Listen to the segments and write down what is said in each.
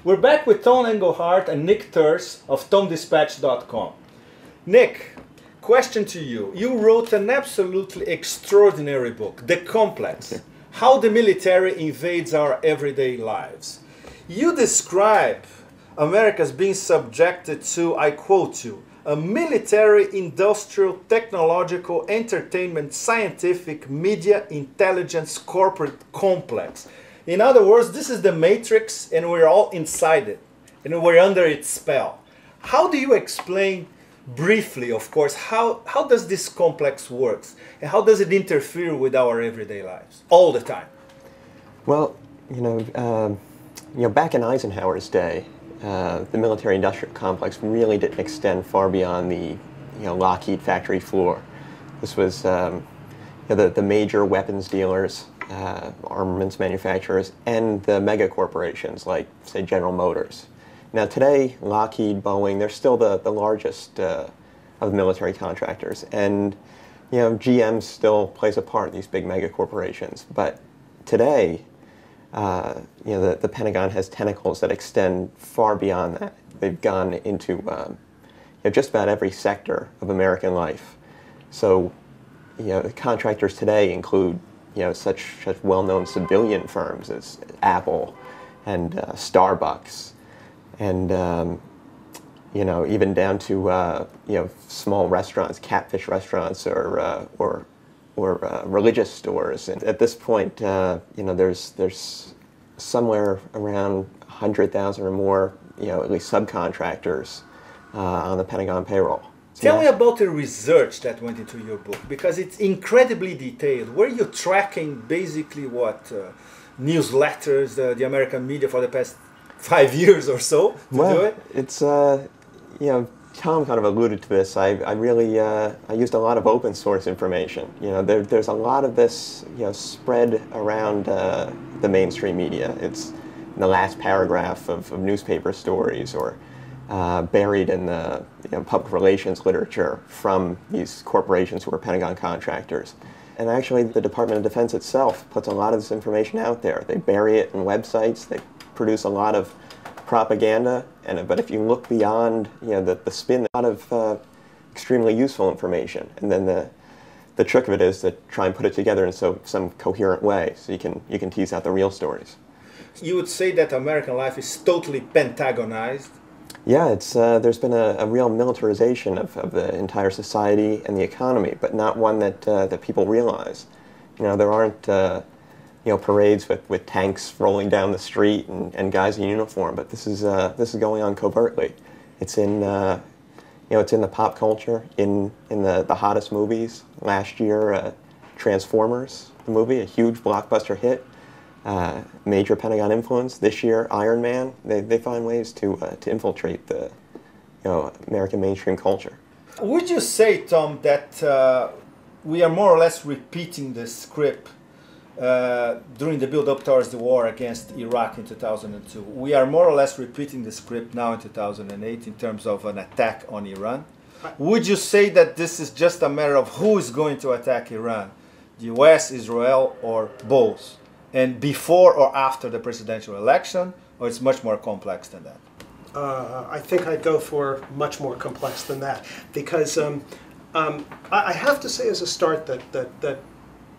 We're back with Tom Engelhardt and Nick Turse of TomDispatch.com. Nick, question to you. You wrote an absolutely extraordinary book, The Complex, How the Military Invades Our Everyday Lives. You describe America as being subjected to, I quote you, a military, industrial, technological, entertainment, scientific, media, intelligence, corporate complex. In other words, this is the matrix and we're all inside it and we're under its spell. How do you explain, briefly of course, how does this complex work and how does it interfere with our everyday lives all the time? Well, back in Eisenhower's day, the military-industrial complex really didn't extend far beyond the Lockheed factory floor. This was the major weapons dealers, armaments manufacturers, and the mega corporations like, say, General Motors. Now today, Lockheed, Boeing, they're still the largest of the military contractors, and GM still plays a part in these big mega corporations. But today, the Pentagon has tentacles that extend far beyond that. They've gone into just about every sector of American life. So, the contractors today include such well-known civilian firms as Apple and Starbucks, and even down to small restaurants, catfish restaurants, or religious stores. And at this point, there's somewhere around 100,000 or more, at least subcontractors on the Pentagon payroll. Tell me about the research that went into your book, because it's incredibly detailed. Were you tracking basically what newsletters, the American media for the past 5 years or so to do it? It's Tom kind of alluded to this. I really I used a lot of open source information. There's a lot of this spread around the mainstream media. It's in the last paragraph of newspaper stories, or buried in the public relations literature from these corporations who are Pentagon contractors. And actually, the Department of Defense itself puts a lot of this information out there. They bury it in websites. They produce a lot of propaganda, but if you look beyond the spin, a lot of extremely useful information. And then the trick of it is to try and put it together in some coherent way, so you can tease out the real stories. You would say that American life is totally Pentagonized? Yeah, there's been a real militarization of the entire society and the economy, but not one that people realize. There aren't parades with tanks rolling down the street and guys in uniform, but this is going on covertly. It's in it's in the pop culture, in the hottest movies. Last year, Transformers, the movie, a huge blockbuster hit. Major Pentagon influence. This year, Iron Man. They find ways to infiltrate the American mainstream culture. Would you say, Tom, that we are more or less repeating the script during the build-up towards the war against Iraq in 2002? We are more or less repeating the script now in 2008 in terms of an attack on Iran. Would you say that this is just a matter of who is going to attack Iran? The US, Israel, or both? And before or after the presidential election, or it's much more complex than that? I think I'd go for much more complex than that, because I have to say as a start that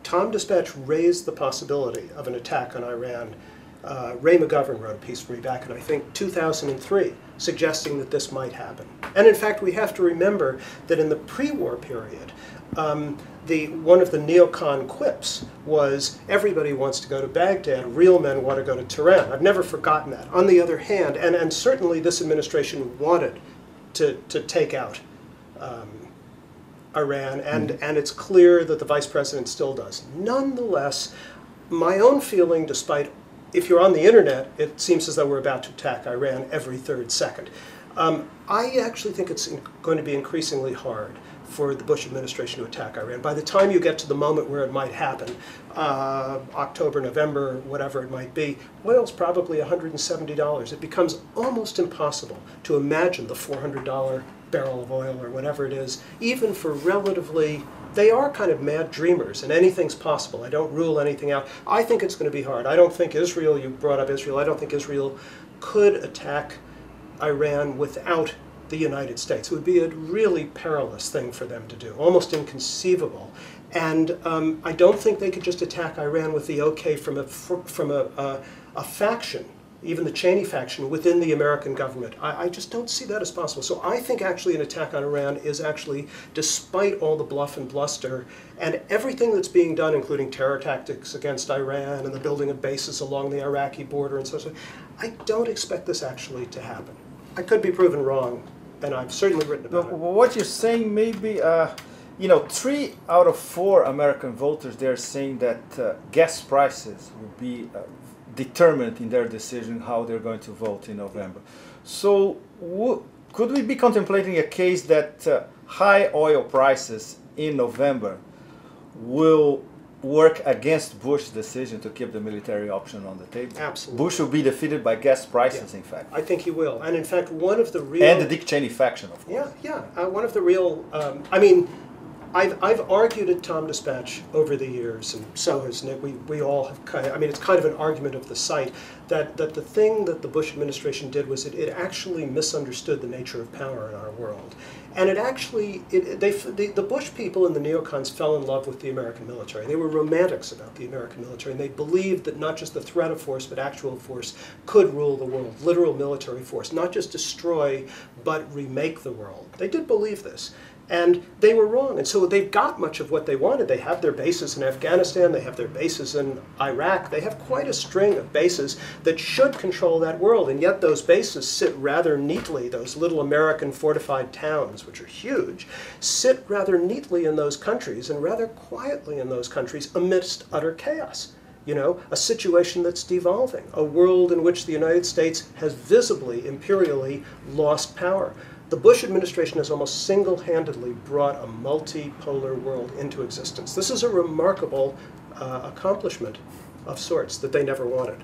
Tom Dispatch raised the possibility of an attack on Iran. Ray McGovern wrote a piece for me back in, I think, 2003, suggesting that this might happen. And in fact, we have to remember that in the pre-war period, one of the neocon quips was, everybody wants to go to Baghdad, real men want to go to Tehran. I've never forgotten that. On the other hand, and certainly this administration wanted to take out Iran, and it's clear that the vice president still does. Nonetheless, my own feeling, despite, if you're on the internet, it seems as though we're about to attack Iran every third second. I actually think it's going to be increasingly hard for the Bush administration to attack Iran. By the time you get to the moment where it might happen, October, November, whatever it might be, oil's probably $170. It becomes almost impossible to imagine the $400 barrel of oil or whatever it is, even for relatively, they are kind of mad dreamers, and anything's possible. I don't rule anything out. I think it's going to be hard. I don't think Israel, you brought up Israel, I don't think Israel could attack Iran without the United States. It would be a really perilous thing for them to do, almost inconceivable. And I don't think they could just attack Iran with the okay from a faction, even the Cheney faction within the American government. I just don't see that as possible. So I think actually an attack on Iran is actually, despite all the bluff and bluster and everything that's being done, including terror tactics against Iran and the building of bases along the Iraqi border and so on, I don't expect this actually to happen. I could be proven wrong, and I've certainly written about it. What you're saying, maybe, 3 out of 4 American voters, they're saying that gas prices will be determined in their decision how they're going to vote in November. So could we be contemplating a case that high oil prices in November will work against Bush's decision to keep the military option on the table? Absolutely. Bush will be defeated by gas prices, in fact. I think he will. And in fact, one of the real... And the Dick Cheney faction, of course. Yeah. One of the real... I've argued at Tom Dispatch over the years, and so has Nick. We all have kind of, it's kind of an argument of the site, that the thing that the Bush administration did was it actually misunderstood the nature of power in our world. And it actually, the Bush people and the neocons fell in love with the American military. They were romantics about the American military, and they believed that not just the threat of force, but actual force could rule the world, literal military force, not just destroy, but remake the world. They did believe this. And they were wrong. And so they've got much of what they wanted. They have their bases in Afghanistan. They have their bases in Iraq. They have quite a string of bases that should control that world. And yet those bases sit rather neatly, those little American fortified towns, which are huge, sit rather neatly in those countries and rather quietly in those countries amidst utter chaos. A situation that's devolving, a world in which the United States has visibly, imperially lost power. The Bush administration has almost single-handedly brought a multipolar world into existence. This is a remarkable accomplishment of sorts that they never wanted.